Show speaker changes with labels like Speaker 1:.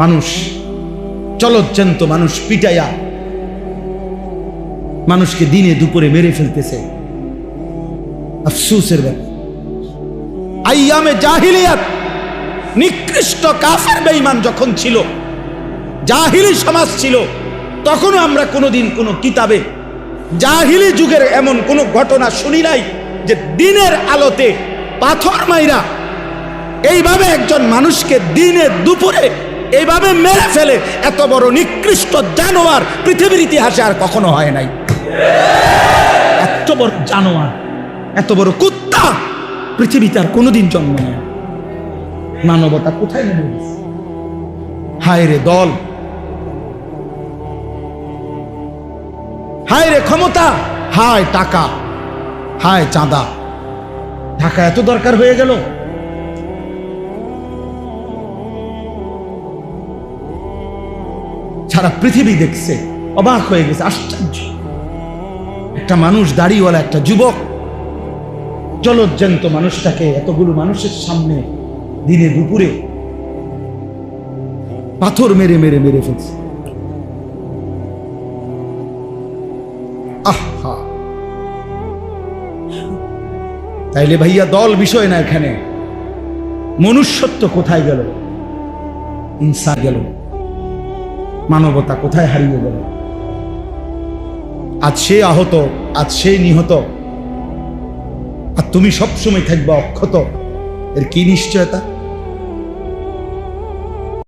Speaker 1: মানুষ চলজ্জান্ত মানুষ পিটাইয়া মানুষকে দিনে দুপুরে মেরে ফেলতেছে। আফসোসের ব্যাপার। আইয়ামে জাহিলিয়াত নিকৃষ্ট কাফের বেঈমান যখন ছিল, জাহিলি সমাজ ছিল, তখনও আমরা কোনোদিন কোনো কিতাবে জাহিলি যুগের এমন কোনো ঘটনা শুনি নাই যে দিনের আলোতে পাথর মাইরা এইভাবে একজন মানুষকে দিনে দুপুরে এইভাবে মেরে ফেলে। এত বড় নিকৃষ্ট জানোয়ার পৃথিবীর ইতিহাসে আর কখনো হয় নাই। এত বড় জানোয়ার, এত বড় কুত্তা পৃথিবীতে আর কোনোদিন জন্ম নেয়। মানবতা কোথায় নেমে গেছে? হায় রে দল, হায় রে ক্ষমতা, হায় টাকা, হায় চাঁদা। টাকা এত দরকার হয়ে গেল। সারা পৃথিবী দেখছে, অবাক হয়ে গেছে, আশ্চর্য। একটা মানুষ, দাড়িওয়ালা একটা যুবক, জলজ্জান্ত মানুষটাকে এতগুলো মানুষের সামনে দিনে দুপুরে পাথর মেরে মেরে মেরে ফেলছে। আহা, তাইলে ভাইয়া দল বিষয় না, এখানে মনুষ্যত্ব কোথায় গেল? ইনসান গেল, মানবতা কোথায় হারিয়ে গেল? আজ সে আহত, আজ সে নিহত, আর তুমি সবসময় থাকবা অক্ষত। এর কি নিশ্চয়তা?